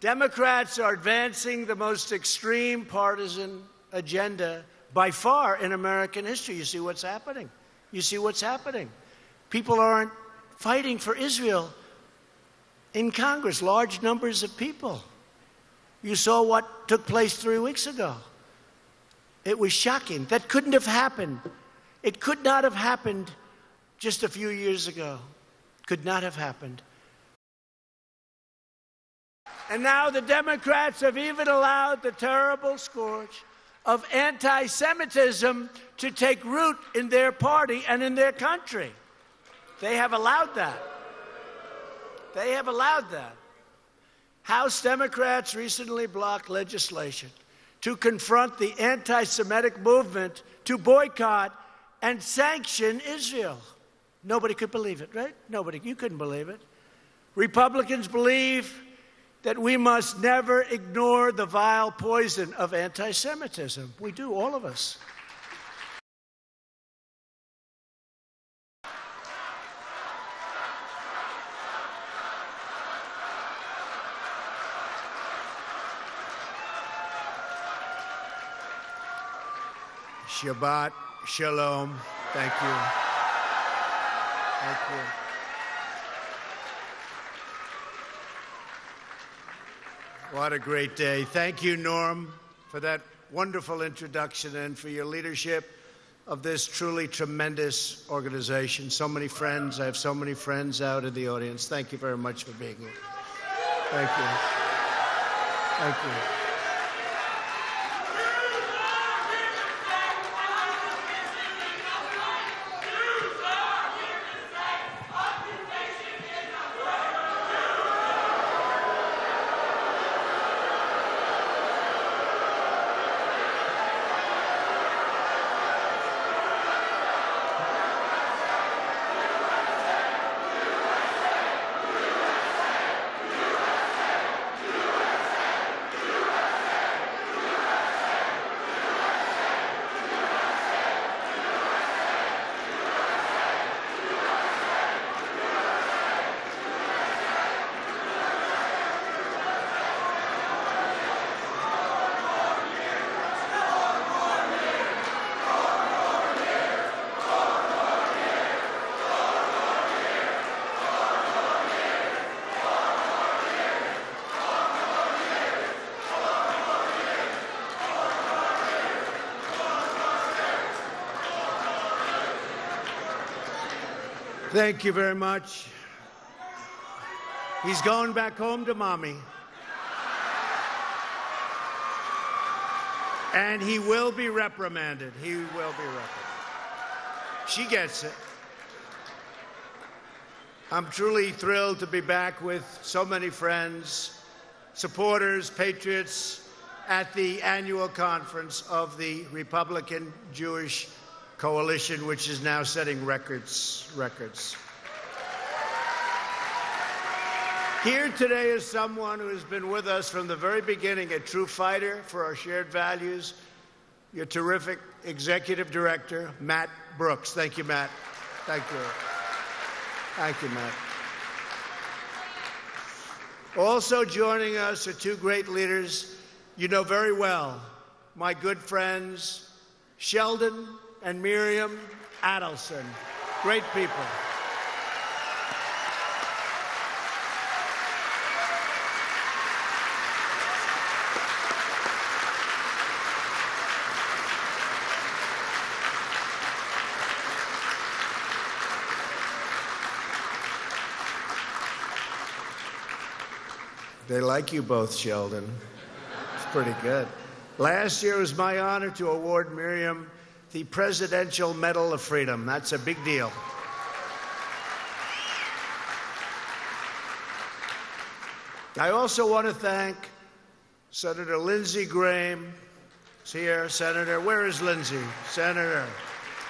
Democrats are advancing the most extreme partisan agenda by far in American history. You see what's happening. You see what's happening. People aren't fighting for Israel in Congress, large numbers of people. You saw what took place 3 weeks ago. It was shocking. That couldn't have happened. It could not have happened just a few years ago. Could not have happened. And now the Democrats have even allowed the terrible scourge of anti-Semitism to take root in their party and in their country. They have allowed that. They have allowed that. House Democrats recently blocked legislation to confront the anti-Semitic movement, to boycott and sanction Israel. Nobody could believe it, right? Nobody. You couldn't believe it. Republicans believe that we must never ignore the vile poison of anti-Semitism. We do, all of us. Shabbat Shalom. Thank you. Thank you. What a great day. Thank you, Norm, for that wonderful introduction and for your leadership of this truly tremendous organization. So many friends. I have so many friends out in the audience. Thank you very much for being here. Thank you. Thank you. Thank you very much. He's going back home to mommy. And he will be reprimanded. He will be reprimanded. She gets it. I'm truly thrilled to be back with so many friends, supporters, patriots at the annual conference of the Republican Jewish Coalition, which is now setting records. Here today is someone who has been with us from the very beginning, a true fighter for our shared values, your terrific executive director, Matt Brooks. Thank you, Matt. Thank you. Thank you, Matt. Also joining us are two great leaders you know very well, my good friends, Sheldon and Miriam Adelson. Great people. They like you both, Sheldon. It's pretty good. Last year it was my honor to award Miriam the Presidential Medal of Freedom. That's a big deal. I also want to thank Senator Lindsey Graham. Is here, Senator. Where is Lindsey? Senator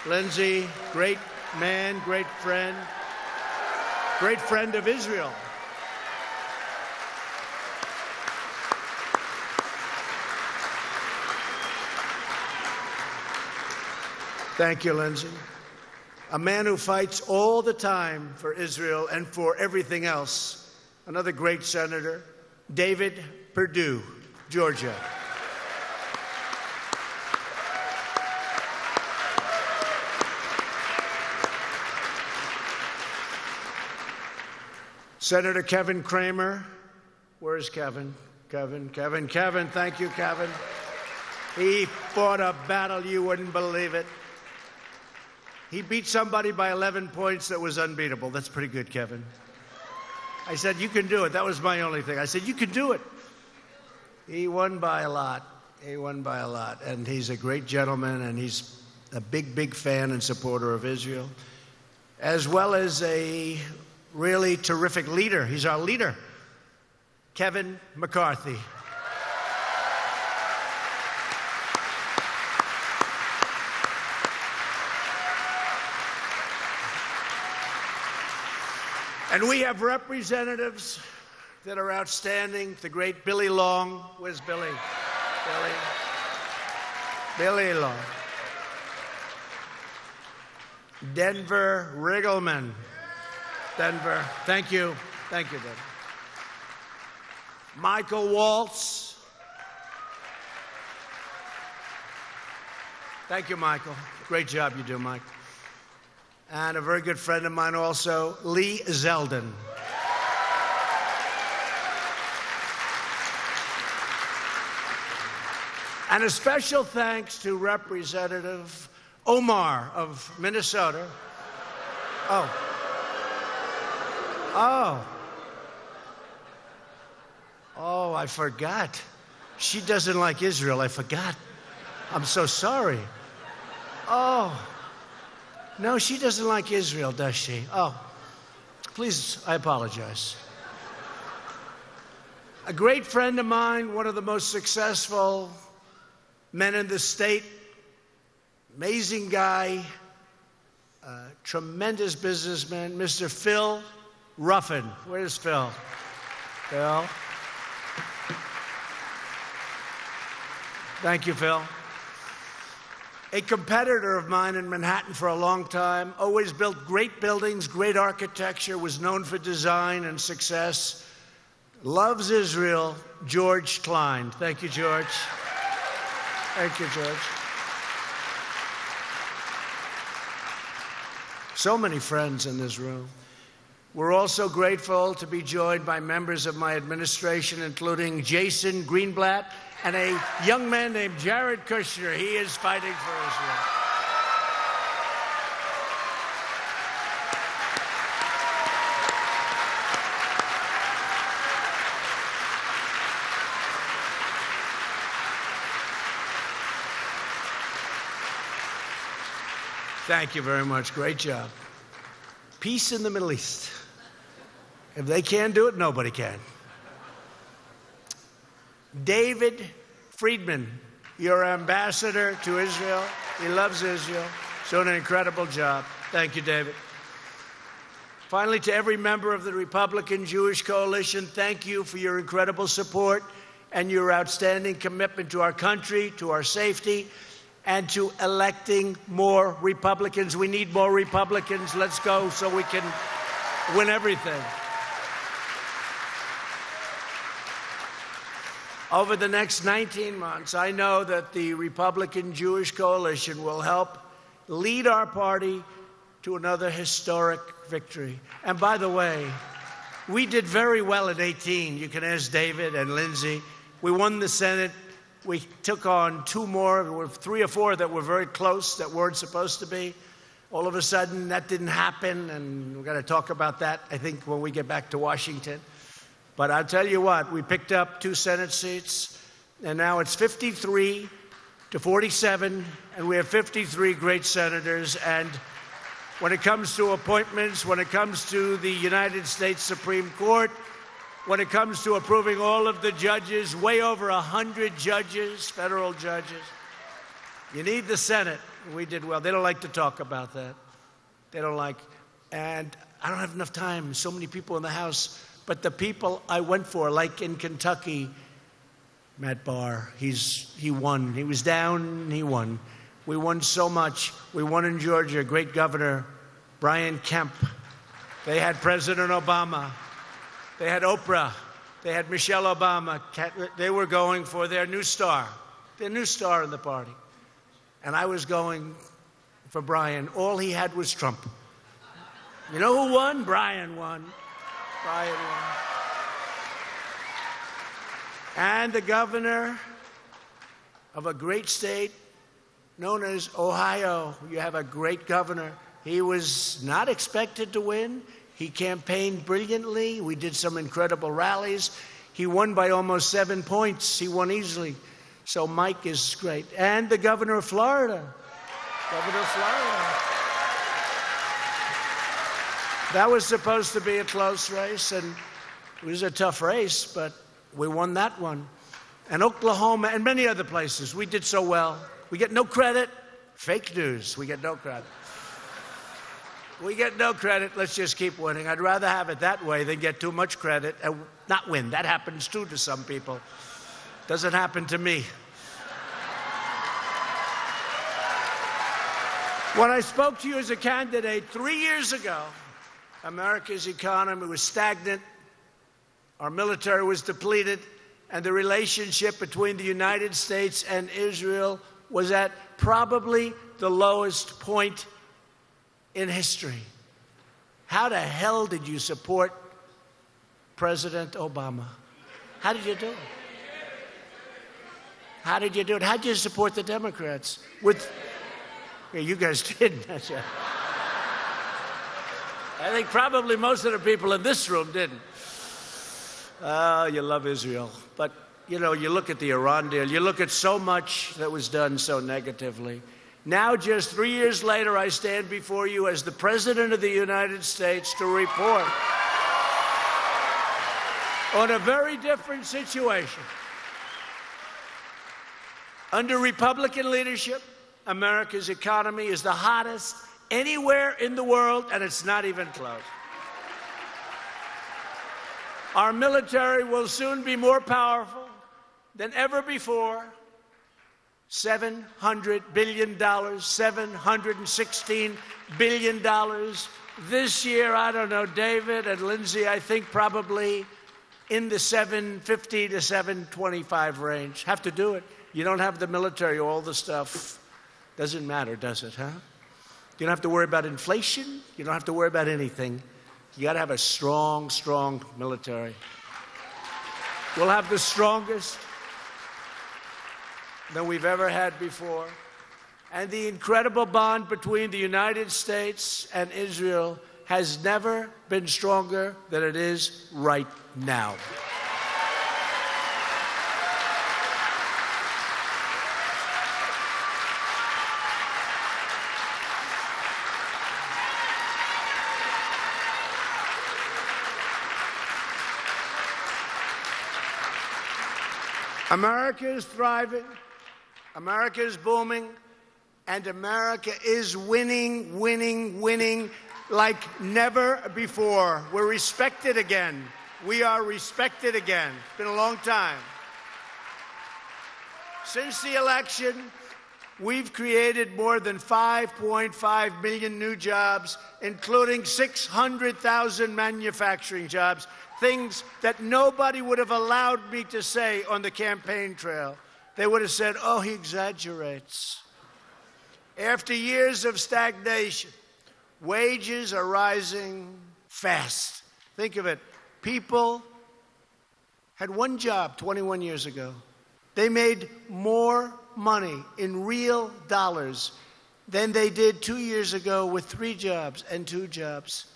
Lindsey, great man, great friend of Israel. Thank you, Lindsey. A man who fights all the time for Israel and for everything else. Another great senator, David Purdue, Georgia. Senator Kevin Cramer. Where's Kevin? Kevin. Thank you, Kevin. He fought a battle you wouldn't believe it. He beat somebody by 11 points that was unbeatable. That's pretty good, Kevin. I said, you can do it. That was my only thing. I said, you can do it. He won by a lot. And he's a great gentleman, and he's a big fan and supporter of Israel, as well as a really terrific leader. He's our leader, Kevin McCarthy. And we have representatives that are outstanding. The great Billy Long. Where's Billy? Billy Long. Denver Riggleman. Denver. Thank you. Thank you, Denver. Michael Waltz. Thank you, Michael. Great job you do, Mike. And a very good friend of mine also, Lee Zeldin. And a special thanks to Representative Omar of Minnesota. Oh, I forgot. She doesn't like Israel. I forgot. I'm so sorry. Oh. No, she doesn't like Israel, does she? Oh, please, I apologize. A great friend of mine, one of the most successful men in the state, amazing guy, tremendous businessman, Mr. Phil Ruffin. Where's Phil? Phil. Thank you, Phil. A competitor of mine in Manhattan for a long time, always built great buildings, great architecture, was known for design and success. Loves Israel, George Klein. Thank you, George. Thank you, George. So many friends in this room. We're also grateful to be joined by members of my administration, including Jason Greenblatt, and a young man named Jared Kushner. He is fighting for Israel. Thank you very much. Great job. Peace in the Middle East. If they can't do it, nobody can. David Friedman, your ambassador to Israel. He loves Israel. Doing an incredible job. Thank you, David. Finally, to every member of the Republican Jewish Coalition, thank you for your incredible support and your outstanding commitment to our country, to our safety, and to electing more Republicans. We need more Republicans. Let's go so we can win everything. Over the next 19 months, I know that the Republican Jewish Coalition will help lead our party to another historic victory. And by the way, we did very well at 18. You can ask David and Lindsay. We won the Senate. We took on two more, there were 3 or 4 that were very close, that weren't supposed to be. All of a sudden, that didn't happen, and we're going to talk about that, I think, when we get back to Washington. But I'll tell you what, we picked up 2 Senate seats, and now it's 53 to 47, and we have 53 great senators. And when it comes to appointments, when it comes to the United States Supreme Court, when it comes to approving all of the judges, way over 100 judges, federal judges, you need the Senate. We did well. They don't like to talk about that. They don't like, and I don't have enough time. So many people in the House. But the people I went for, like in Kentucky, Matt Barr, he won. He was down, he won. We won so much. We won in Georgia, great governor, Brian Kemp. They had President Obama. They had Oprah. They had Michelle Obama. They were going for their new star in the party. And I was going for Brian. All he had was Trump. You know who won? Brian won. Brian won. And the governor of a great state known as Ohio. You have a great governor. He was not expected to win. He campaigned brilliantly. We did some incredible rallies. He won by almost 7 points. He won easily. So Mike is great. And the governor of Florida. Governor of Florida. That was supposed to be a close race, and it was a tough race, but we won that one. And Oklahoma and many other places. We did so well. We get no credit. Fake news. We get no credit. We get no credit. Let's just keep winning. I'd rather have it that way than get too much credit and not win. That happens too to some people. Doesn't happen to me. When I spoke to you as a candidate 3 years ago, America's economy was stagnant, our military was depleted, and the relationship between the United States and Israel was at probably the lowest point in history. How the hell did you support President Obama? How did you do it? How did you do it? How did you support the Democrats? Yeah, you guys didn't. I think probably most of the people in this room didn't. Oh, you love Israel. But, you know, you look at the Iran deal. You look at so much that was done so negatively. Now, just 3 years later, I stand before you as the President of the United States to report on a very different situation. Under Republican leadership, America's economy is the hottest anywhere in the world, and it's not even close. Our military will soon be more powerful than ever before. $700 billion, $716 billion. This year, I don't know, David and Lindsay, I think probably in the 750 to 725 range. Have to do it. You don't have the military, all the stuff. Doesn't matter, does it, huh? You don't have to worry about inflation. You don't have to worry about anything. You got to have a strong, strong military. We'll have the strongest than we've ever had before. And the incredible bond between the United States and Israel has never been stronger than it is right now. America is thriving, America is booming, and America is winning, winning, winning like never before. We're respected again. We are respected again. It's been a long time. Since the election, we've created more than 5.5 million new jobs, including 600,000 manufacturing jobs. Things that nobody would have allowed me to say on the campaign trail. They would have said, oh, he exaggerates. After years of stagnation, wages are rising fast. Think of it. People had one job 21 years ago. They made more money in real dollars than they did 2 years ago with 3 jobs and 2 jobs.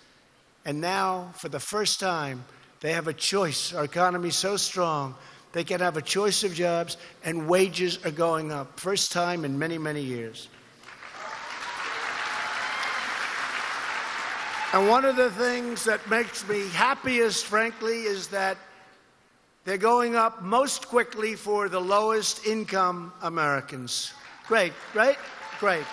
And now, for the first time, they have a choice. Our economy is so strong, they can have a choice of jobs, and wages are going up. First time in many, many years. And one of the things that makes me happiest, frankly, is that they're going up most quickly for the lowest income Americans. Great, right? Great.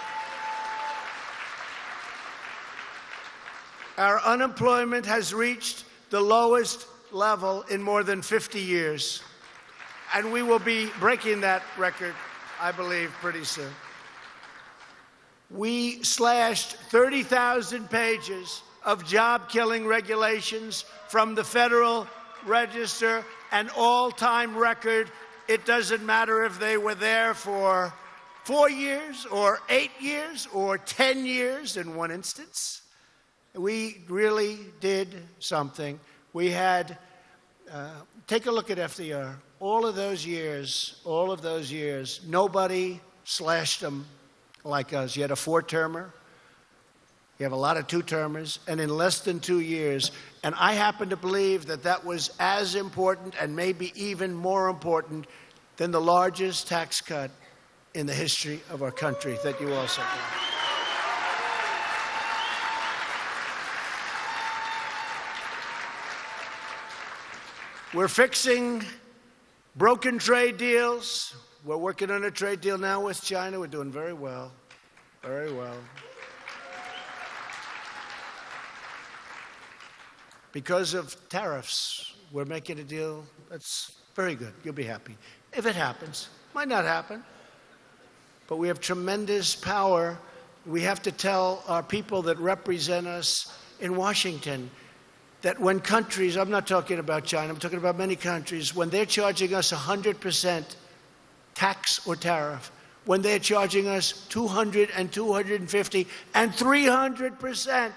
Our unemployment has reached the lowest level in more than 50 years. And we will be breaking that record, I believe, pretty soon. We slashed 30,000 pages of job-killing regulations from the Federal Register an all-time record. It doesn't matter if they were there for 4 years or 8 years or 10 years in one instance. We really did something. We had, take a look at FDR. All of those years, nobody slashed them like us. You had a 4-termer. You have a lot of 2-termers, and in less than 2 years, and I happen to believe that that was as important and maybe even more important than the largest tax cut in the history of our country that you also did. We're fixing broken trade deals. We're working on a trade deal now with China. We're doing very well, very well. Because of tariffs, we're making a deal that's very good. You'll be happy. If it happens, might not happen, but we have tremendous power. We have to tell our people that represent us in Washington that when countries, I'm not talking about China, I'm talking about many countries, when they're charging us 100% tax or tariff, when they're charging us 200 and 250 and 300%,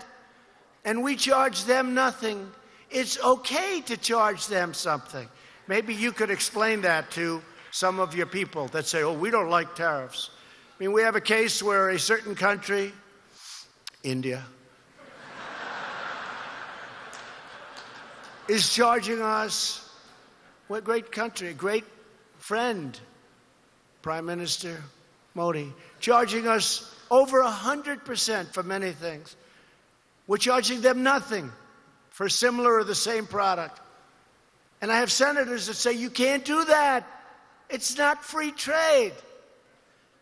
and we charge them nothing, it's okay to charge them something. Maybe you could explain that to some of your people that say, oh, we don't like tariffs. I mean, we have a case where a certain country, India, is charging us, what a great country, a great friend, Prime Minister Modi, charging us over 100% for many things. We're charging them nothing for similar or the same product. And I have senators that say, you can't do that. It's not free trade.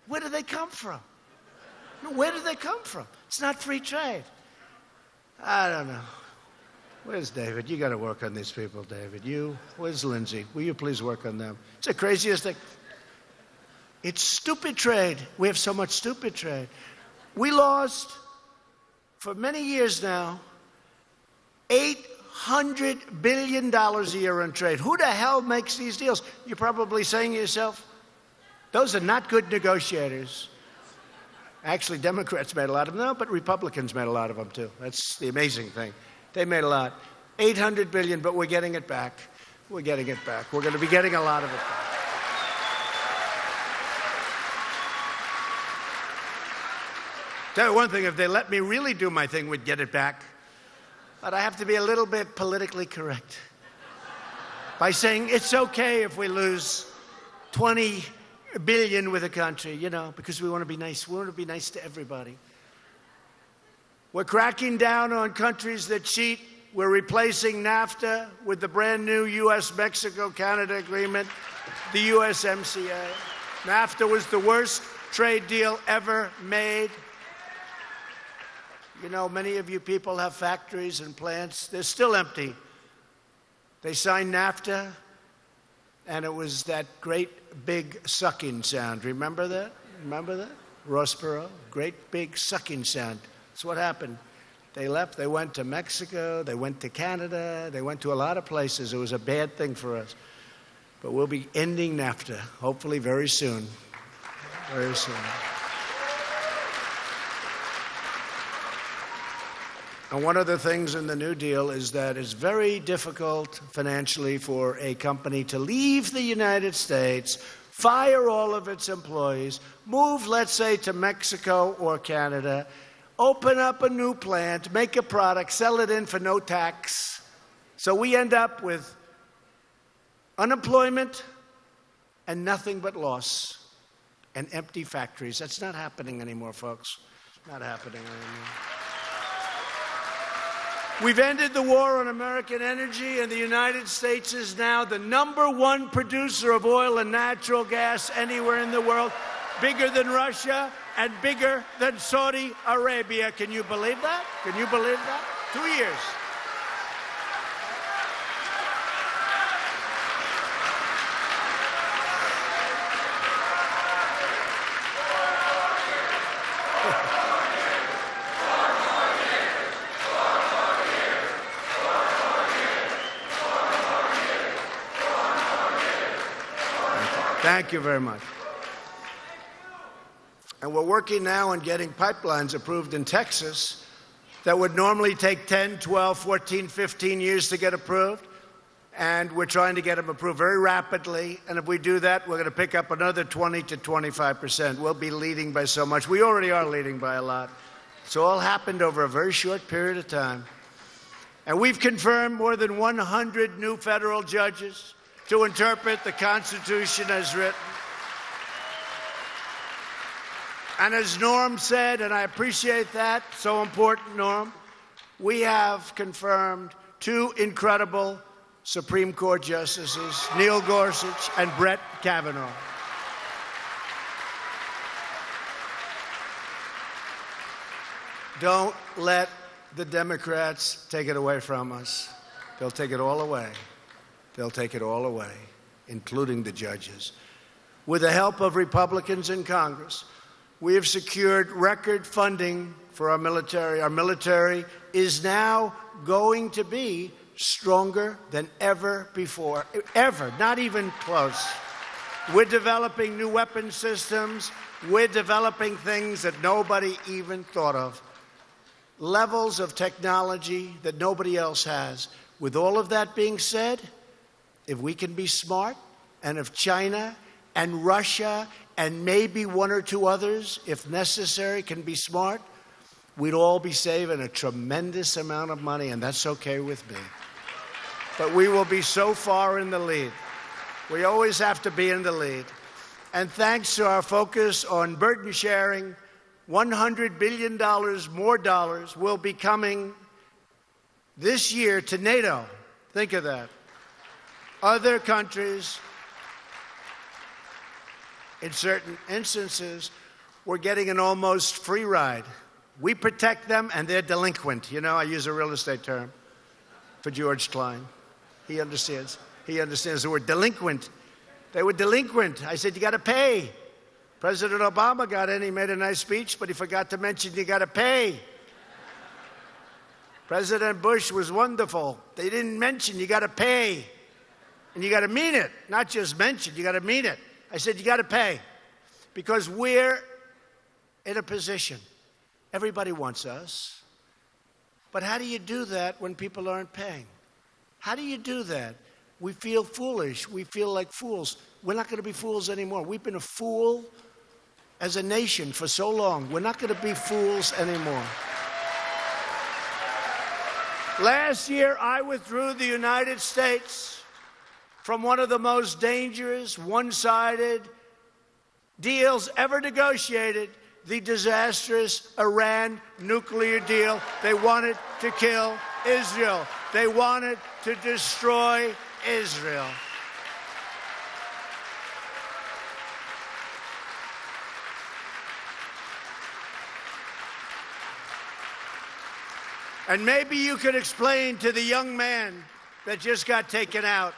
Where do they come from? Where do they come from? It's not free trade. I don't know. Where's David? You got to work on these people, David. Where's Lindsay? Will you please work on them? It's the craziest thing. It's stupid trade. We have so much stupid trade. We lost, for many years now, $800 billion a year on trade. Who the hell makes these deals? You're probably saying to yourself, those are not good negotiators. Actually, Democrats made a lot of them, but Republicans made a lot of them too. That's the amazing thing. They made a lot. 800 billion, but we're getting it back. We're getting it back. We're going to be getting a lot of it back. Tell you one thing, if they let me really do my thing, we'd get it back. But I have to be a little bit politically correct by saying it's okay if we lose 20 billion with a country, because we want to be nice. We want to be nice to everybody. We're cracking down on countries that cheat. We're replacing NAFTA with the brand new U.S. Mexico-Canada agreement, the USMCA. NAFTA was the worst trade deal ever made. Many of you people have factories and plants. They're still empty. They signed NAFTA, and it was that great big sucking sound. Remember that? Remember that? Ross Perot, great big sucking sound. That's what happened. They left. They went to Mexico. They went to Canada. They went to a lot of places. It was a bad thing for us. But we'll be ending NAFTA, hopefully very soon. Very soon. And one of the things in the New Deal is that it's very difficult financially for a company to leave the United States, fire all of its employees, move, let's say, to Mexico or Canada, open up a new plant, make a product, sell it in for no tax. So we end up with unemployment and nothing but loss and empty factories. That's not happening anymore, folks. It's not happening anymore. We've ended the war on American energy, and the United States is now the #1 producer of oil and natural gas anywhere in the world, bigger than Russia and bigger than Saudi Arabia. Can you believe that? Can you believe that? 2 years. Thank you very much. And we're working now on getting pipelines approved in Texas that would normally take 10, 12, 14, 15 years to get approved. And we're trying to get them approved very rapidly. And if we do that, we're going to pick up another 20 to 25%. We'll be leading by so much. We already are leading by a lot. It's all happened over a very short period of time. And we've confirmed more than 100 new federal judges to interpret the Constitution as written. And as Norm said, and I appreciate that, so important, Norm, we have confirmed two incredible Supreme Court justices, Neil Gorsuch and Brett Kavanaugh. Don't let the Democrats take it away from us. They'll take it all away. They'll take it all away, including the judges. With the help of Republicans in Congress, we have secured record funding for our military. Our military is now going to be stronger than ever before. Ever, not even close. We're developing new weapon systems. We're developing things that nobody even thought of. Levels of technology that nobody else has. With all of that being said, if we can be smart, and if China and Russia and maybe one or two others, if necessary, can be smart, we'd all be saving a tremendous amount of money, and that's okay with me. But we will be so far in the lead. We always have to be in the lead. And thanks to our focus on burden sharing, $100 billion more dollars will be coming this year to NATO. Think of that. Other countries, in certain instances, we're getting an almost free ride. We protect them, and they're delinquent. You know, I use a real estate term for George Klein. He understands. He understands the word delinquent. They were delinquent. I said, you got to pay. President Obama got in. He made a nice speech, but he forgot to mention you got to pay. President Bush was wonderful. They didn't mention you got to pay. And you got to mean it. Not just mention, you got to mean it. I said, you got to pay. Because we're in a position. Everybody wants us. But how do you do that when people aren't paying? How do you do that? We feel foolish. We feel like fools. We're not going to be fools anymore. We've been a fool as a nation for so long. We're not going to be fools anymore. Last year, I withdrew the United States from one of the most dangerous, one-sided deals ever negotiated, the disastrous Iran nuclear deal. They wanted to kill Israel. They wanted to destroy Israel. And maybe you could explain to the young man that just got taken out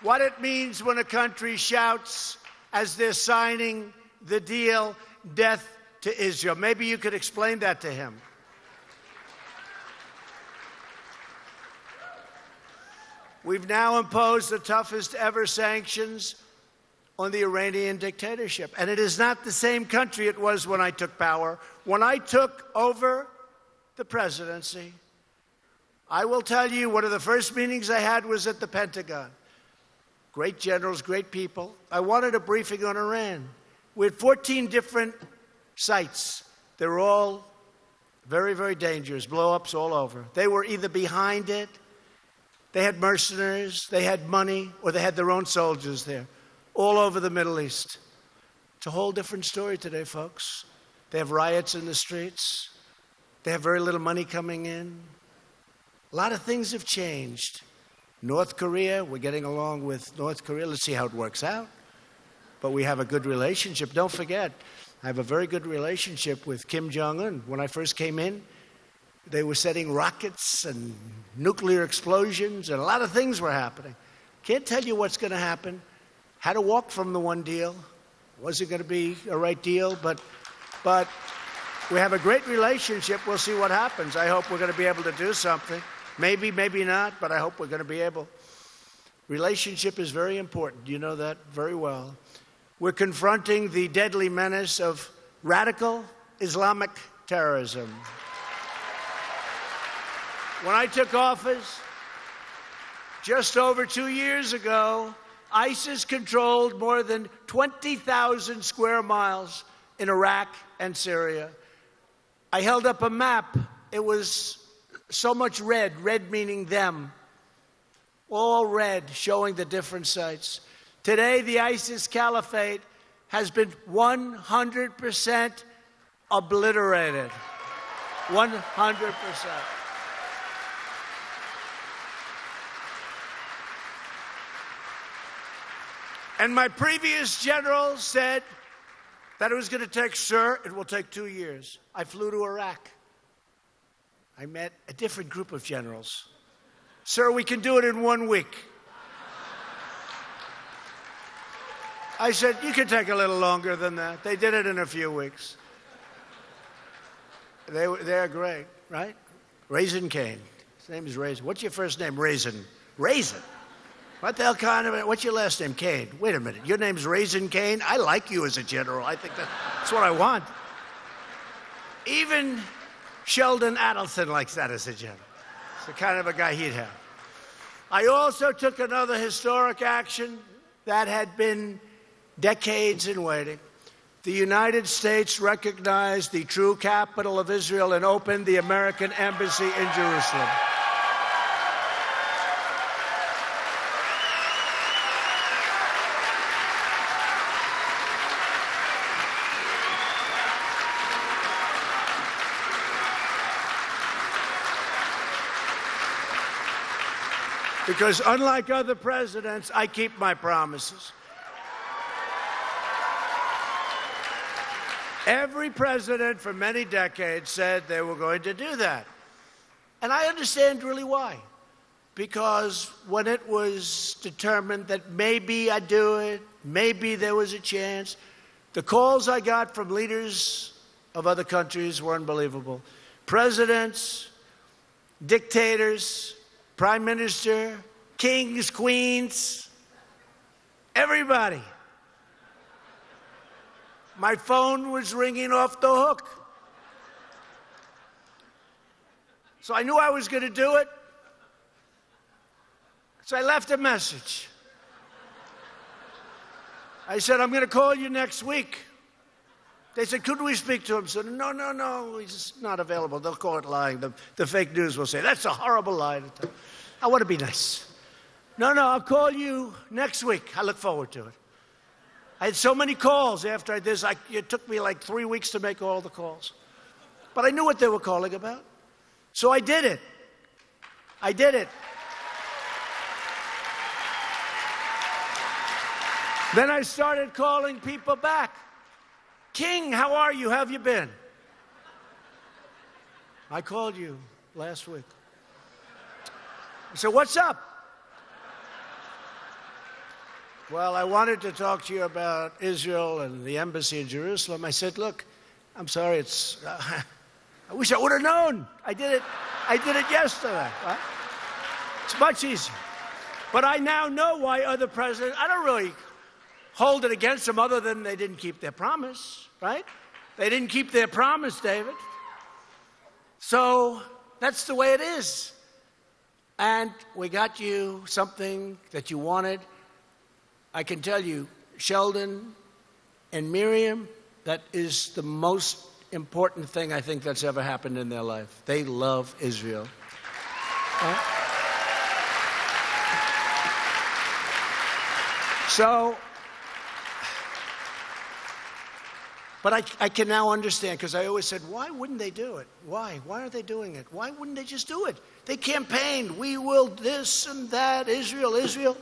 what it means when a country shouts as they're signing the deal, death to Israel. Maybe you could explain that to him. We've now imposed the toughest ever sanctions on the Iranian dictatorship. And it is not the same country it was when I took power. When I took over the presidency, I will tell you, one of the first meetings I had was at the Pentagon. Great generals, great people. I wanted a briefing on Iran. We had 14 different sites. They were all very, very dangerous, blow-ups all over. They were either behind it, they had mercenaries, they had money, or they had their own soldiers there, all over the Middle East. It's a whole different story today, folks. They have riots in the streets. They have very little money coming in. A lot of things have changed. North Korea, we're getting along with North Korea. Let's see how it works out. But we have a good relationship. Don't forget, I have a very good relationship with Kim Jong-un. When I first came in, they were setting rockets and nuclear explosions, and a lot of things were happening. Can't tell you what's going to happen. Had to walk from the one deal. Wasn't going to be a right deal, but we have a great relationship. We'll see what happens. I hope we're going to be able to do something. Maybe, maybe not, but I hope we're going to be able. Relationship is very important. You know that very well. we're confronting the deadly menace of radical Islamic terrorism. When I took office just over 2 years ago, ISIS controlled more than 20,000 square miles in Iraq and Syria. I held up a map. It was so much red, red meaning them, all red, showing the different sites. Today, the ISIS caliphate has been 100% obliterated. 100%. And my previous general said that it was going to take, sir, it will take 2 years. I flew to Iraq. I met a different group of generals. Sir, we can do it in 1 week. I said, you can take a little longer than that. They did it in a few weeks. They're great, right? Raisin Cain. His name is Raisin. What's your first name? Raisin. Raisin. What the hell kind of, what's your last name? Cain. Wait a minute. Your name's Raisin Cain? I like you as a general. I think that's what I want. Even Sheldon Adelson likes that as a general. It's the kind of a guy he'd have. I also took another historic action that had been decades in waiting. The United States recognized the true capital of Israel and opened the American embassy in Jerusalem. Because unlike other presidents, I keep my promises. Every president for many decades said they were going to do that. And I understand really why. Because when it was determined that maybe I'd do it, maybe there was a chance, the calls I got from leaders of other countries were unbelievable. Presidents, dictators, prime minister, kings, queens, everybody. My phone was ringing off the hook. So I knew I was going to do it. So I left a message. I said, I'm going to call you next week. They said, could we speak to him? I said, no, he's not available. They'll call it lying. The fake news will say, that's a horrible lie to tell. I want to be nice. No, I'll call you next week. I look forward to it. I had so many calls after I did this. It took me like 3 weeks to make all the calls. But I knew what they were calling about. So I did it. Then I started calling people back. King, how are you? How have you been? I called you last week. I said, what's up? Well, I wanted to talk to you about Israel and the embassy in Jerusalem. I said, look, I'm sorry, I wish I would have known. I did it yesterday. Right? It's much easier. But I now know why other presidents, I don't really hold it against them other than they didn't keep their promise, right? They didn't keep their promise, David. So that's the way it is. And we got you something that you wanted. I can tell you, Sheldon and Miriam, that is the most important thing I think that's ever happened in their life. They love Israel. So, but I can now understand, because I always said, why wouldn't they do it? Why? Why are they doing it? Why wouldn't they just do it? They campaigned, we will this and that, Israel.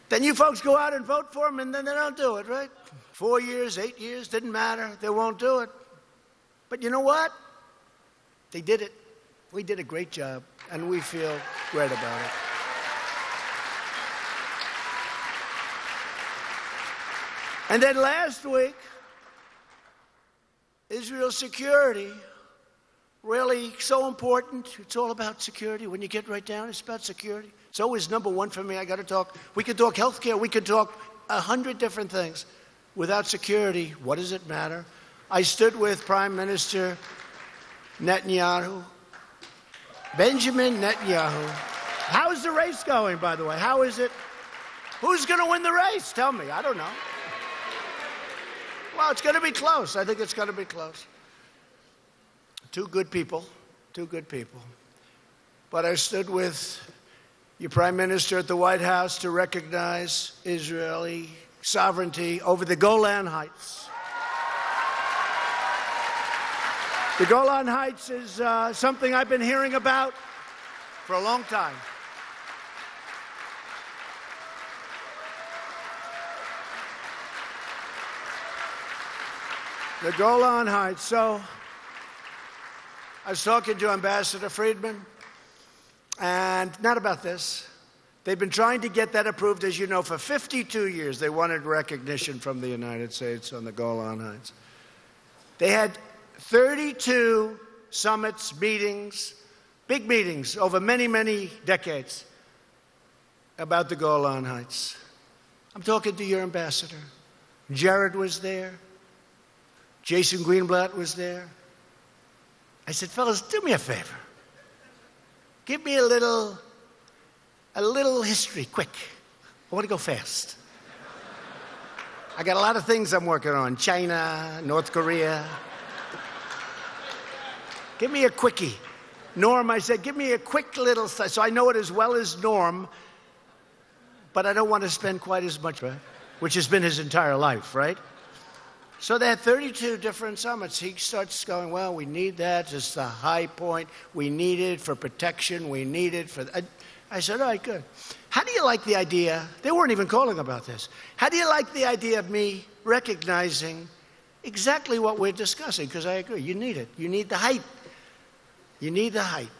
Then you folks go out and vote for them, and then they don't do it, right? 4 years, 8 years, didn't matter. They won't do it. But you know what? They did it. We did a great job, and we feel great about it. And then last week, Israel's security, really so important. It's all about security. When you get right down, it's about security. It's always number one for me. I got to talk. We could talk healthcare. We could talk 100 different things. Without security, what does it matter? I stood with Prime Minister Netanyahu, Benjamin Netanyahu. How is the race going, by the way? How is it? Who's going to win the race? Tell me. I don't know. Well, it's going to be close. I think it's going to be close. Two good people. But I stood with your Prime Minister at the White House to recognize Israeli sovereignty over the Golan Heights. The Golan Heights is something I've been hearing about for a long time. The Golan Heights. So I was talking to Ambassador Friedman, and not about this. They've been trying to get that approved, as you know, for 52 years. They wanted recognition from the United States on the Golan Heights. They had 32 summits, meetings, big meetings over many, many decades about the Golan Heights. I'm talking to your ambassador. Jared was there. Jason Greenblatt was there. I said, fellas, do me a favor. Give me a little history, quick. I want to go fast. I got a lot of things I'm working on. China, North Korea. Give me a quickie. Norm, I said, give me a quick little, so I know it as well as Norm, but I don't want to spend quite as much, right? Which has been his entire life, right? So they had 32 different summits. He starts going, well, we need that. It's the high point. We need it for protection. We need it for... I said, all right, good. How do you like the idea? They weren't even calling about this. How do you like the idea of me recognizing exactly what we're discussing? Because I agree. You need it. You need the height. You need the height.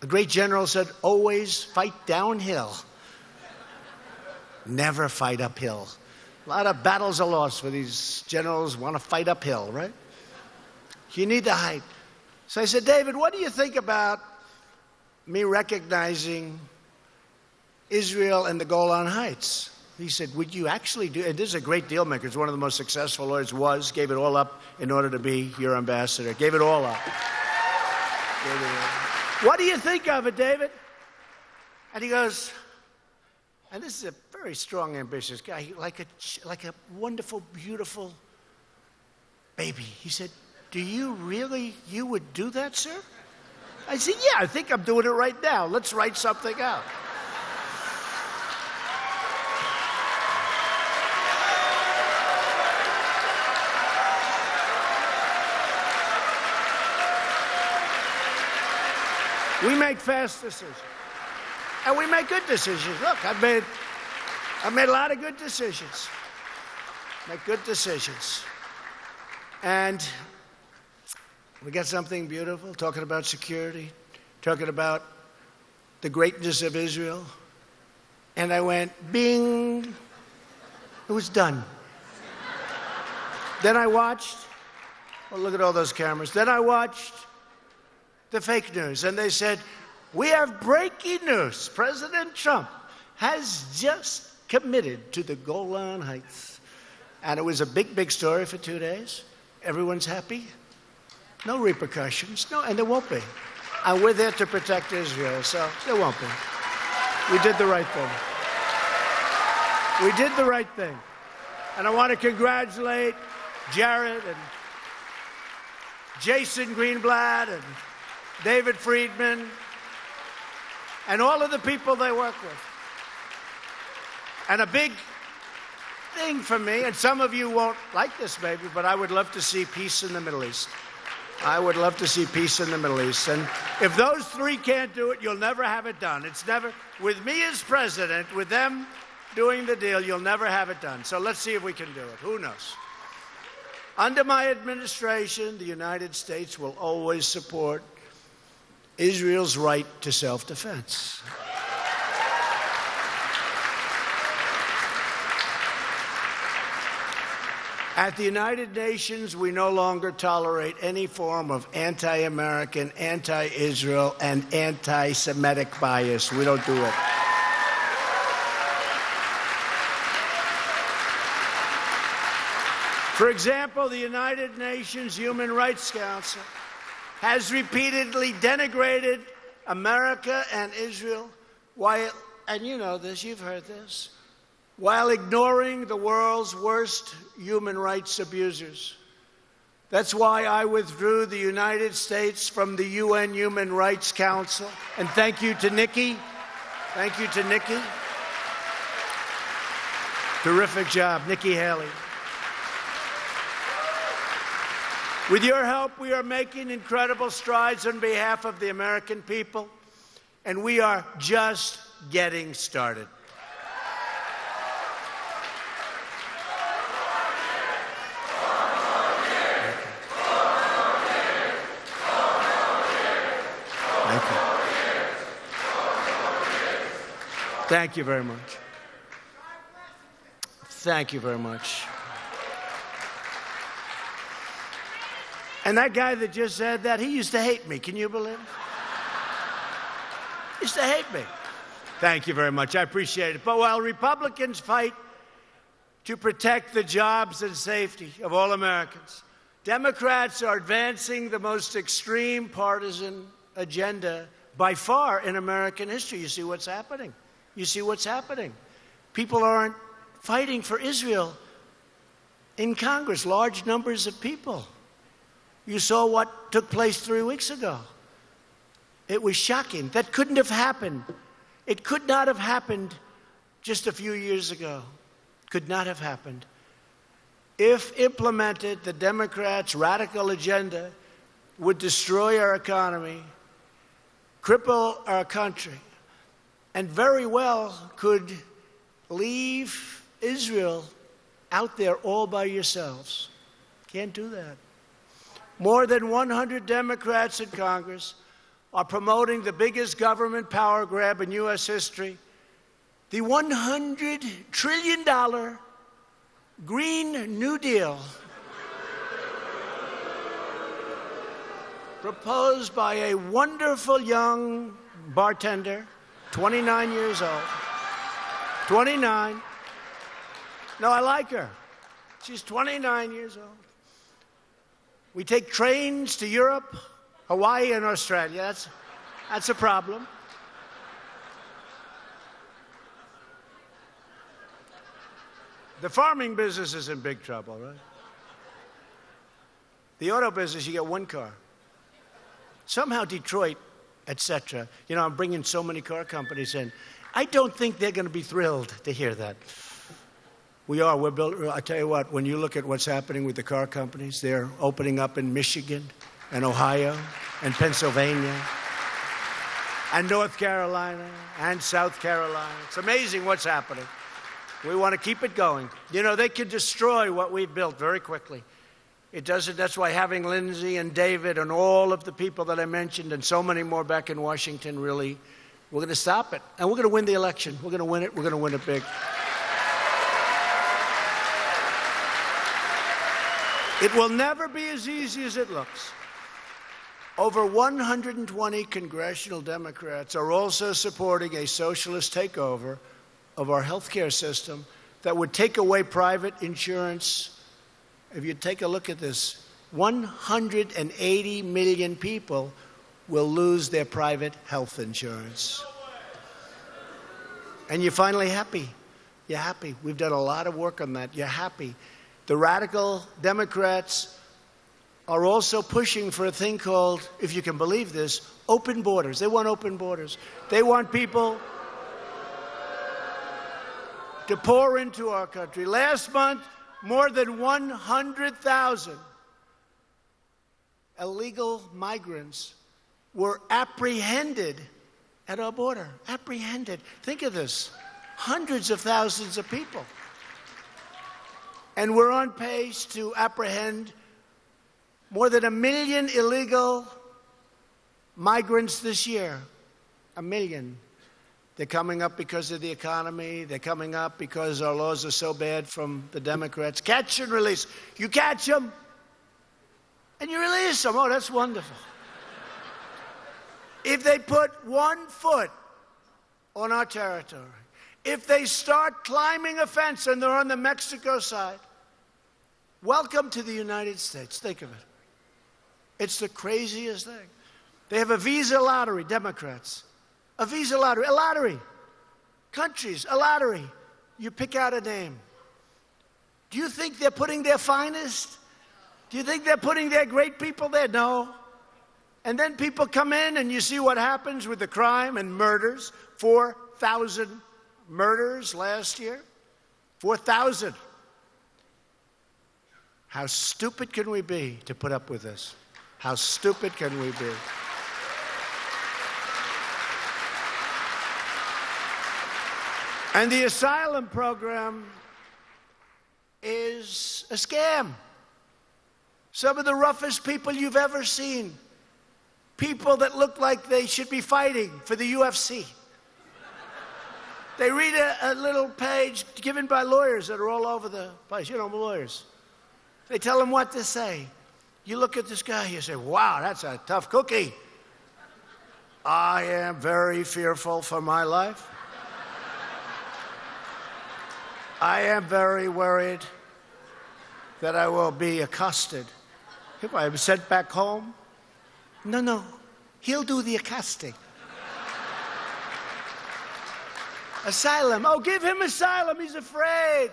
A great general said, always fight downhill. Never fight uphill. A lot of battles are lost for these generals want to fight uphill, right? You need the height. So I said, David, what do you think about me recognizing Israel and the Golan Heights? He said, would you actually do, and this is a great deal maker. It's one of the most successful lawyers, gave it all up in order to be your ambassador. Gave it all up. What do you think of it, David? And he goes, and this is a very strong, ambitious guy, like a wonderful, beautiful baby. He said, do you really, you would do that, sir? I said, yeah, I think I'm doing it right now. Let's write something out. We make fast decisions. And we make good decisions. Look, I've made a lot of good decisions. Make good decisions. And we got something beautiful, talking about security, talking about the greatness of Israel. And I went, bing. It was done. Then I watched, well, look at all those cameras. Then I watched the fake news, and they said, we have breaking news. President Trump has just committed to the Golan Heights. And it was a big, big story for 2 days. Everyone's happy. No repercussions. No, and there won't be. And we're there to protect Israel, so there won't be. We did the right thing. We did the right thing. And I want to congratulate Jared and Jason Greenblatt and David Friedman and all of the people they work with. And a big thing for me, and some of you won't like this maybe, but I would love to see peace in the Middle East. I would love to see peace in the Middle East. And if those three can't do it, you'll never have it done. It's never, with me as president, with them doing the deal, you'll never have it done. So let's see if we can do it. Who knows? Under my administration, the United States will always support Israel's right to self-defense. At the United Nations, we no longer tolerate any form of anti-American, anti-Israel, and anti-Semitic bias. We don't do it. For example, the United Nations Human Rights Council has repeatedly denigrated America and Israel while, and you know this, you've heard this, while ignoring the world's worst human rights abusers. That's why I withdrew the United States from the UN Human Rights Council. And thank you to Nikki. Thank you to Nikki. Terrific job, Nikki Haley. With your help, we are making incredible strides on behalf of the American people, and we are just getting started. Thank you very much. Thank you very much. And that guy that just said that, he used to hate me. Can you believe it? He used to hate me. Thank you very much. I appreciate it. But while Republicans fight to protect the jobs and safety of all Americans, Democrats are advancing the most extreme partisan agenda by far in American history. You see what's happening. You see what's happening. People aren't fighting for Israel in Congress, large numbers of people. You saw what took place 3 weeks ago. It was shocking. That couldn't have happened. It could not have happened just a few years ago. Could not have happened. If implemented, the Democrats' radical agenda would destroy our economy, cripple our country, and very well could leave Israel out there all by yourselves. Can't do that. More than 100 Democrats in Congress are promoting the biggest government power grab in U.S. history, the $100 trillion Green New Deal proposed by a wonderful young bartender, 29 years old. 29. No, I like her. She's 29 years old. We take trains to Europe, Hawaii, and Australia. That's a problem. The farming business is in big trouble, right? The auto business, you get one car. Somehow Detroit, etc. You know, I'm bringing so many car companies in. I don't think they're going to be thrilled to hear that. We are. We're built. I tell you what, when you look at what's happening with the car companies, they're opening up in Michigan and Ohio and Pennsylvania and North Carolina and South Carolina. It's amazing what's happening. We want to keep it going. You know, they can destroy what we've built very quickly. It doesn't. That's why having Lindsay and David and all of the people that I mentioned and so many more back in Washington, really, we're going to stop it. And we're going to win the election. We're going to win it. We're going to win it big. It will never be as easy as it looks. Over 120 congressional Democrats are also supporting a socialist takeover of our health care system that would take away private insurance. If you take a look at this, 180 million people will lose their private health insurance. And you're finally happy. You're happy. We've done a lot of work on that. You're happy. The radical Democrats are also pushing for a thing called, if you can believe this, open borders. They want open borders. They want people to pour into our country. Last month, more than 100,000 illegal migrants were apprehended at our border. Apprehended. Think of this. Hundreds of thousands of people. And we're on pace to apprehend more than 1 million illegal migrants this year. 1 million. They're coming up because of the economy. They're coming up because our laws are so bad from the Democrats. Catch and release. You catch them, and you release them. Oh, that's wonderful. If they put 1 foot on our territory, if they start climbing a fence and they're on the Mexico side, Welcome to the United States. Think of it. It's the craziest thing. They have a visa lottery, Democrats. A visa lottery, a lottery. Countries, a lottery. You pick out a name. Do you think they're putting their finest? Do you think they're putting their great people there? No. And then people come in and you see what happens with the crime and murders. 4,000 murders last year. 4,000. How stupid can we be to put up with this? How stupid can we be? And the asylum program is a scam. Some of the roughest people you've ever seen. People that look like they should be fighting for the UFC. They read a little page given by lawyers that are all over the place. You know, lawyers. They tell them what to say. You look at this guy, you say, wow, that's a tough cookie. I am very fearful for my life. I am very worried that I will be accosted. If I'm sent back home, no, he'll do the accosting. Asylum, oh, give him asylum, he's afraid.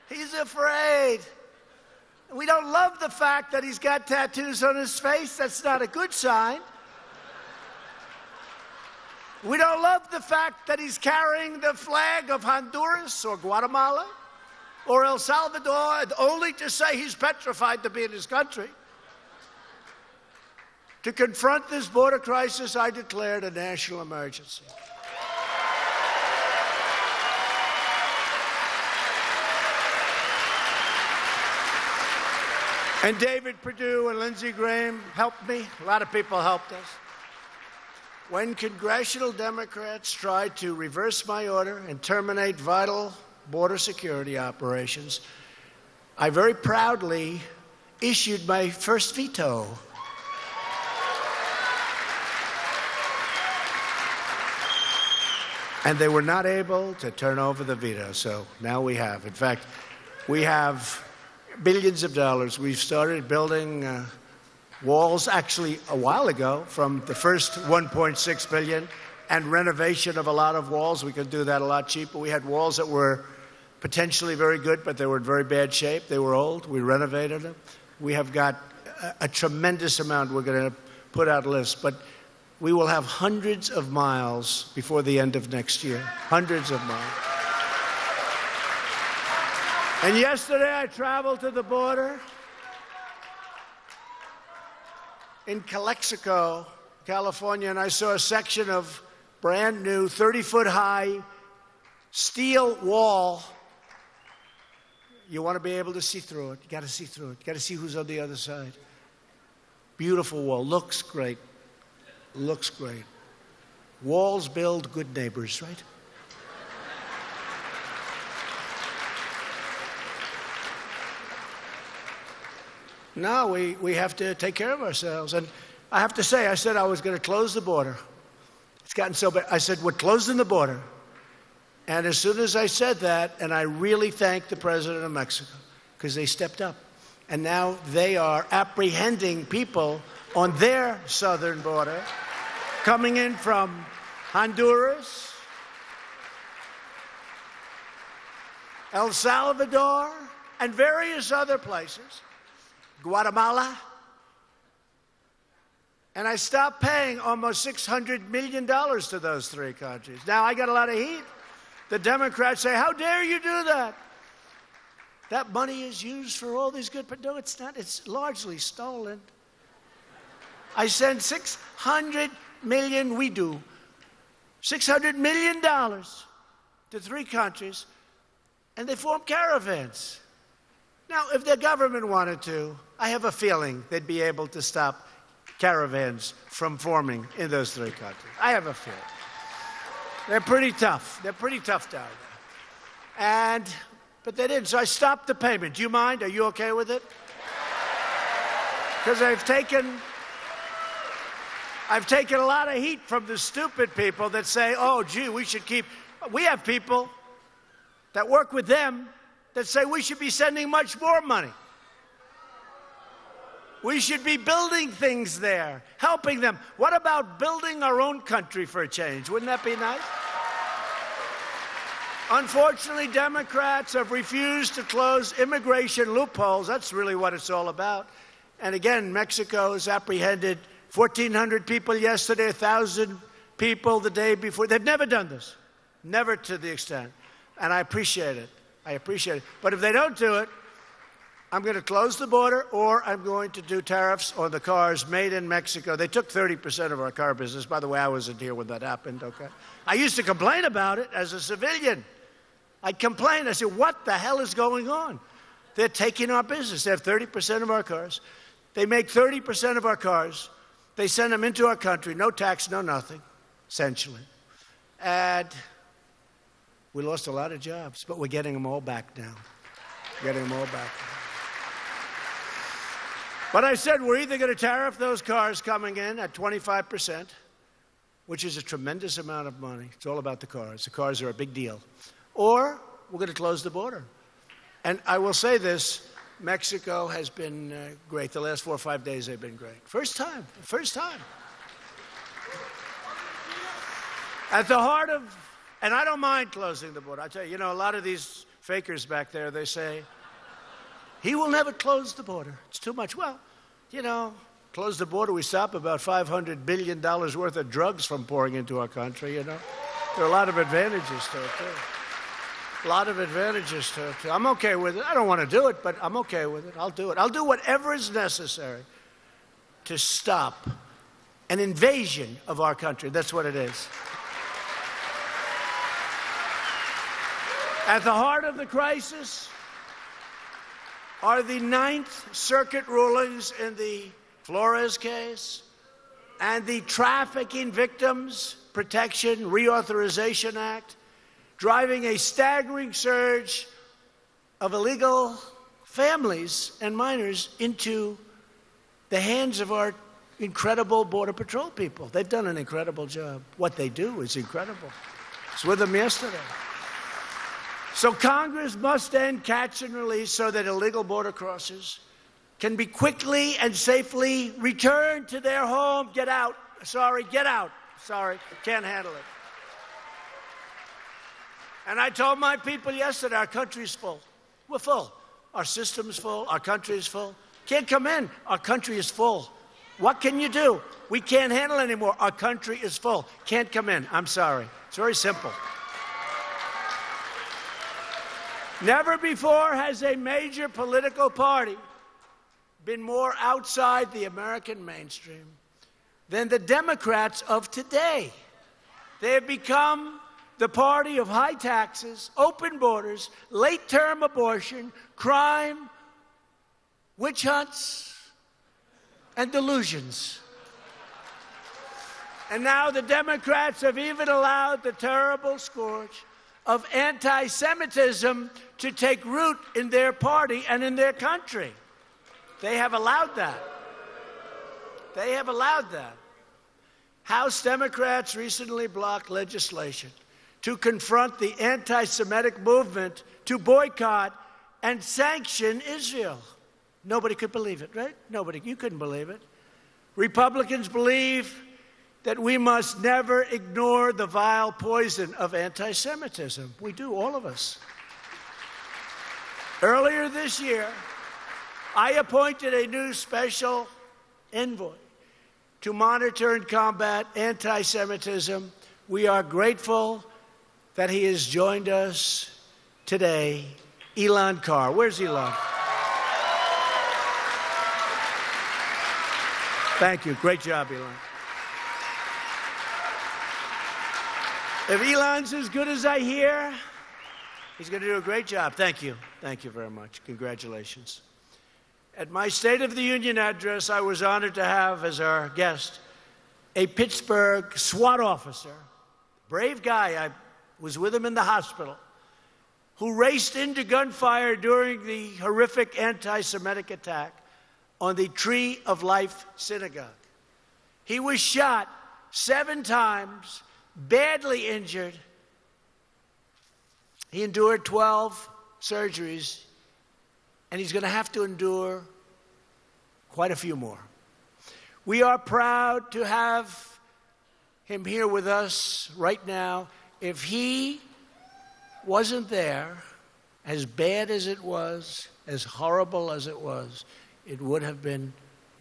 He's afraid. We don't love the fact that he's got tattoos on his face. That's not a good sign. We don't love the fact that he's carrying the flag of Honduras or Guatemala or El Salvador, only to say he's petrified to be in his country. To confront this border crisis, I declared a national emergency. And David Perdue and Lindsey Graham helped me. A lot of people helped us. When congressional Democrats tried to reverse my order and terminate vital border security operations, I very proudly issued my first veto. And they were not able to turn over the veto, so now we have. In fact, we have billions of dollars. We've started building walls actually a while ago from the first $1.6 billion and renovation of a lot of walls. We could do that a lot cheaper. We had walls that were potentially very good, but they were in very bad shape. They were old. We renovated them. We have got a tremendous amount we're going to put out lists, but we will have hundreds of miles before the end of next year. Hundreds of miles. And yesterday I traveled to the border in Calexico, California, and I saw a section of brand new 30-foot high steel wall. You want to be able to see through it. You got to see through it. You got to see who's on the other side. Beautiful wall. Looks great. Looks great. Walls build good neighbors, right? No, we have to take care of ourselves. And I have to say, I said I was going to close the border. It's gotten so bad. I said, we're closing the border. And as soon as I said that, and I really thanked the president of Mexico, because they stepped up. And now they are apprehending people on their southern border, coming in from Honduras, El Salvador, and various other places. Guatemala, and I stopped paying almost $600 million to those three countries. Now, I got a lot of heat. The Democrats say, how dare you do that? That money is used for all these good, but no, it's not. It's largely stolen. I send $600 million, we do, $600 million to three countries, and they form caravans. Now, if the government wanted to, I have a feeling they'd be able to stop caravans from forming in those three countries. I have a feeling. They're pretty tough. They're pretty tough down there. But they didn't, so I stopped the payment. Do you mind? Are you okay with it? Because I've taken a lot of heat from the stupid people that say, oh, gee, we should keep. We have people that work with them that say we should be sending much more money. We should be building things there, helping them. What about building our own country for a change? Wouldn't that be nice? Unfortunately, Democrats have refused to close immigration loopholes. That's really what it's all about. And again, Mexico has apprehended 1,400 people yesterday, 1,000 people the day before. They've never done this, never to the extent. And I appreciate it. I appreciate it. But if they don't do it, I'm going to close the border, or I'm going to do tariffs on the cars made in Mexico. They took 30% of our car business. By the way, I wasn't here when that happened, okay? I used to complain about it as a civilian. I'd complain. I said, what the hell is going on? They're taking our business. They have 30% of our cars. They make 30% of our cars. They send them into our country, no tax, no nothing, essentially. And we lost a lot of jobs, but we're getting them all back now. Getting them all back. But I said we're either going to tariff those cars coming in at 25%, which is a tremendous amount of money. It's all about the cars. The cars are a big deal. Or we're going to close the border. And I will say this, Mexico has been great. The last 4 or 5 days they've been great. First time. At the heart of, and I don't mind closing the border. I tell you, a lot of these fakers back there, they say, he will never close the border. It's too much. Well, close the border, we stop about $500 billion worth of drugs from pouring into our country, There are a lot of advantages to it, too. A lot of advantages to it, too. I'm okay with it. I don't want to do it, but I'm okay with it. I'll do it. I'll do whatever is necessary to stop an invasion of our country. That's what it is. At the heart of the crisis are the Ninth Circuit rulings in the Flores case and the Trafficking Victims Protection Reauthorization Act, driving a staggering surge of illegal families and minors into the hands of our incredible Border Patrol people. They've done an incredible job. What they do is incredible. I was with them yesterday. So Congress must end catch and release so that illegal border crossers can be quickly and safely returned to their home. Get out. Sorry, get out. Sorry, can't handle it. And I told my people yesterday, our country's full. We're full. Our system's full. Our country is full. Can't come in. Our country is full. What can you do? We can't handle it anymore. Our country is full. Can't come in. I'm sorry. It's very simple. Never before has a major political party been more outside the American mainstream than the Democrats of today. They have become the party of high taxes, open borders, late-term abortion, crime, witch hunts, and delusions. And now the Democrats have even allowed the terrible scourge of anti-Semitism to take root in their party and in their country. They have allowed that. They have allowed that. House Democrats recently blocked legislation to confront the anti-Semitic movement to boycott and sanction Israel. Nobody could believe it, right? Nobody. You couldn't believe it. Republicans believe that we must never ignore the vile poison of anti-Semitism. We do, all of us. Earlier this year, I appointed a new special envoy to monitor and combat anti-Semitism. We are grateful that he has joined us today, Elan Carr. Where's Elan? Thank you. Great job, Elan. If Elan's as good as I hear, he's going to do a great job. Thank you. Thank you very much. Congratulations. At my State of the Union address, I was honored to have as our guest a Pittsburgh SWAT officer, brave guy. I was with him in the hospital, who raced into gunfire during the horrific anti-Semitic attack on the Tree of Life synagogue. He was shot 7 times, badly injured. He endured 12 surgeries, and he's going to have to endure quite a few more. We are proud to have him here with us right now. If he wasn't there, as bad as it was, as horrible as it was, it would have been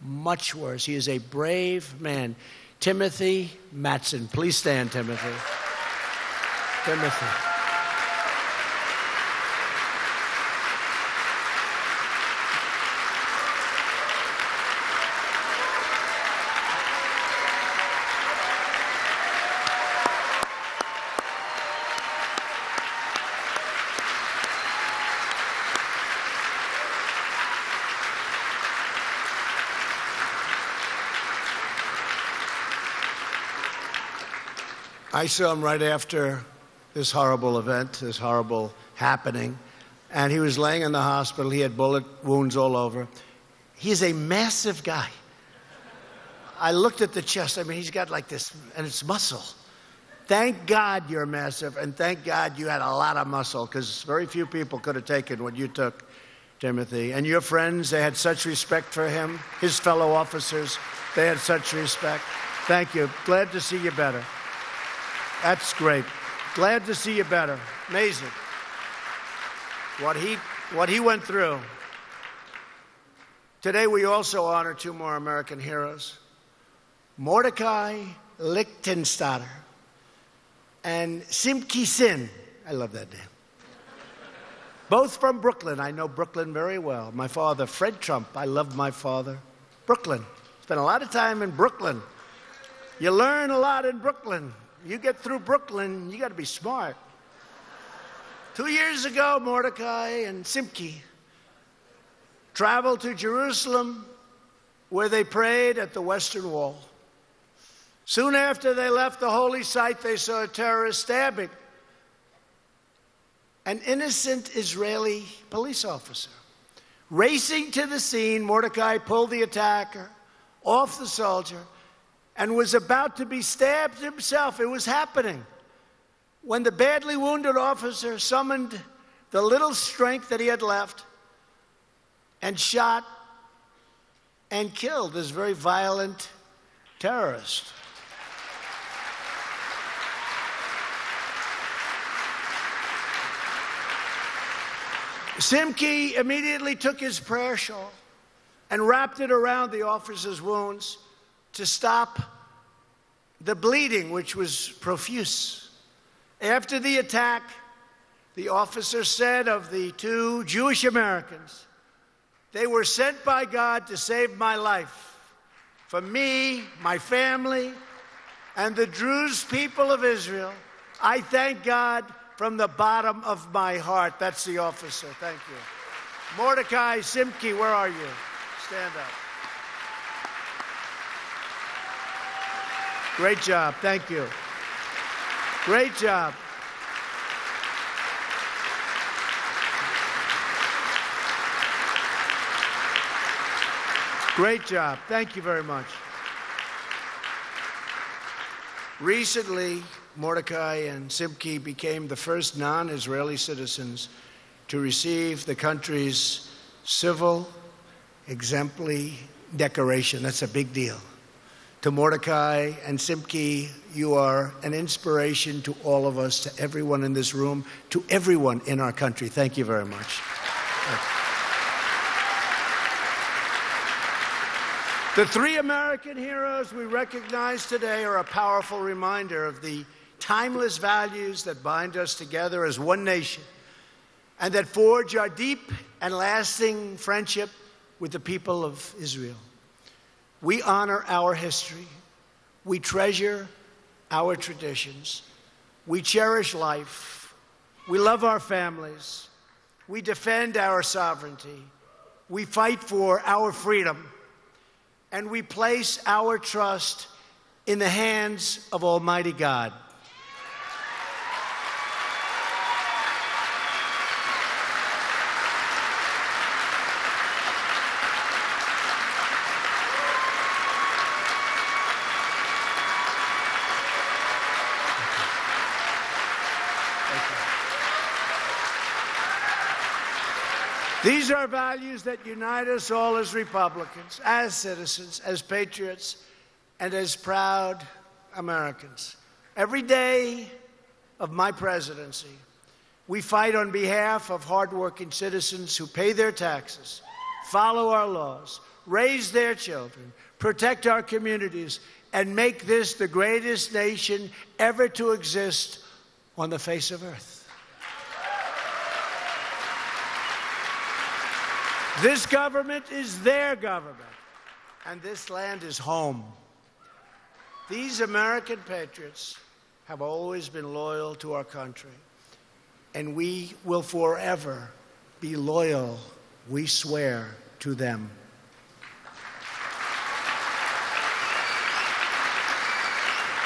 much worse. He is a brave man. Timothy Matson. Please stand, Timothy. Timothy. I saw him right after this horrible event, this horrible happening, and he was laying in the hospital. He had bullet wounds all over. He's a massive guy. I looked at the chest. I mean, he's got like this, and it's muscle. Thank God you're massive, and thank God you had a lot of muscle, because very few people could have taken what you took, Timothy. And your friends, they had such respect for him. His fellow officers, they had such respect. Thank you. Glad to see you better. That's great. Glad to see you better. Amazing. What he went through. Today we also honor two more American heroes, Mordecai Lichtenstader and Simki Sin. I love that name. Both from Brooklyn. I know Brooklyn very well. My father, Fred Trump. I love my father. Brooklyn. Spent a lot of time in Brooklyn. You learn a lot in Brooklyn. You get through Brooklyn, you got to be smart. 2 years ago, Mordecai and Simki traveled to Jerusalem, where they prayed at the Western Wall. Soon after they left the holy site, they saw a terrorist stabbing an innocent Israeli police officer. Racing to the scene, Mordecai pulled the attacker off the soldier and was about to be stabbed himself. It was happening when the badly wounded officer summoned the little strength that he had left and shot and killed this very violent terrorist. Simki immediately took his prayer shawl and wrapped it around the officer's wounds to stop the bleeding, which was profuse. After the attack, the officer said of the two Jewish Americans, "They were sent by God to save my life. For me, my family, and the Druze people of Israel, I thank God from the bottom of my heart." That's the officer. Thank you. Mordecai Simki, where are you? Stand up. Great job. Thank you. Great job. Great job. Thank you very much. Recently, Mordecai and Simki became the first non-Israeli citizens to receive the country's civil exemplary decoration. That's a big deal. To Mordecai and Simki, you are an inspiration to all of us, to everyone in this room, to everyone in our country. Thank you very much. The three American heroes we recognize today are a powerful reminder of the timeless values that bind us together as one nation and that forge our deep and lasting friendship with the people of Israel. We honor our history. We treasure our traditions. We cherish life. We love our families. We defend our sovereignty. We fight for our freedom. And we place our trust in the hands of Almighty God. These are values that unite us all as Republicans, as citizens, as patriots, and as proud Americans. Every day of my presidency, we fight on behalf of hardworking citizens who pay their taxes, follow our laws, raise their children, protect our communities, and make this the greatest nation ever to exist on the face of earth. This government is their government, and this land is home. These American patriots have always been loyal to our country, and we will forever be loyal, we swear, to them.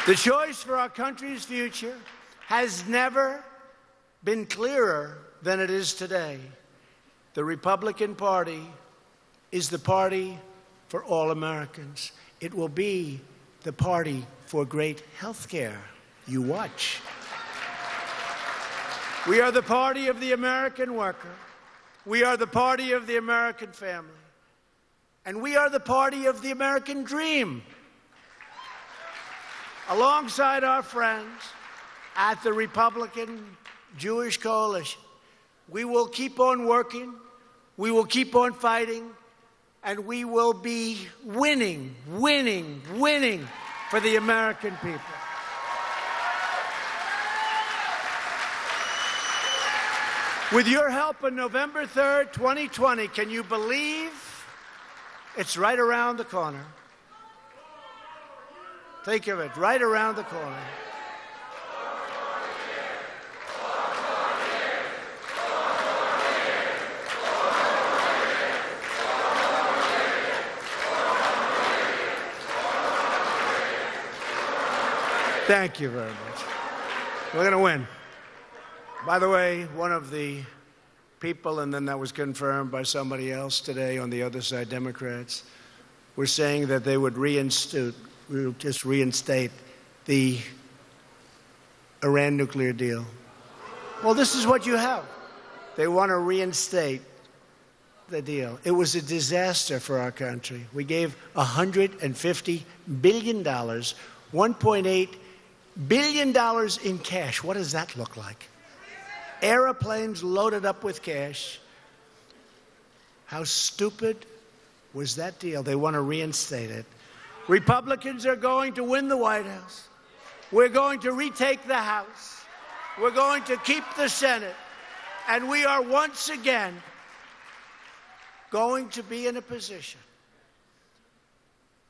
The choice for our country's future has never been clearer than it is today. The Republican Party is the party for all Americans. It will be the party for great health care. You watch. We are the party of the American worker. We are the party of the American family. And we are the party of the American dream. Alongside our friends at the Republican Jewish Coalition, we will keep on working, we will keep on fighting, and we will be winning for the American people. With your help on November 3rd, 2020, can you believe it's right around the corner? Think of it, right around the corner. Thank you very much. We're going to win. By the way, one of the people, and then that was confirmed by somebody else today on the other side, Democrats, were saying that they would reinstate the Iran nuclear deal. Well, this is what you have. They want to reinstate the deal. It was a disaster for our country. We gave $150 billion, $1.8 billion in cash. What does that look like? Airplanes loaded up with cash. How stupid was that deal? They want to reinstate it. Republicans are going to win the White House. We're going to retake the House. We're going to keep the Senate. And we are once again going to be in a position,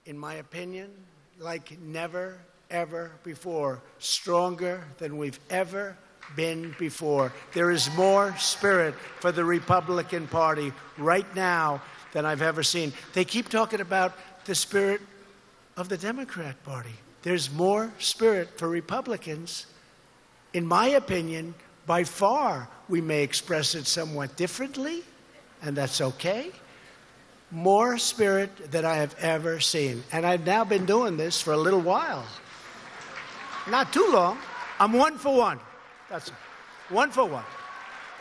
in my opinion, like never, ever before, stronger than we've ever been before. There is more spirit for the Republican Party right now than I've ever seen. They keep talking about the spirit of the Democrat Party. There's more spirit for Republicans. In my opinion, by far, we may express it somewhat differently, and that's okay. More spirit than I have ever seen. And I've now been doing this for a little while. Not too long. I'm 1 for 1. That's it. 1 for 1.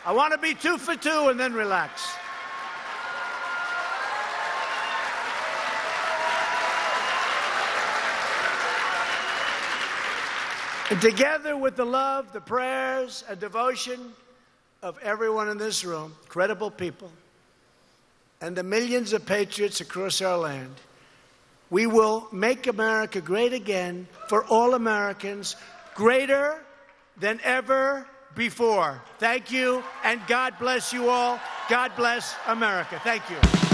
I want to be 2 for 2 and then relax. And together with the love, the prayers, and devotion of everyone in this room, credible people, and the millions of patriots across our land, we will make America great again for all Americans, greater than ever before. Thank you, and God bless you all. God bless America. Thank you.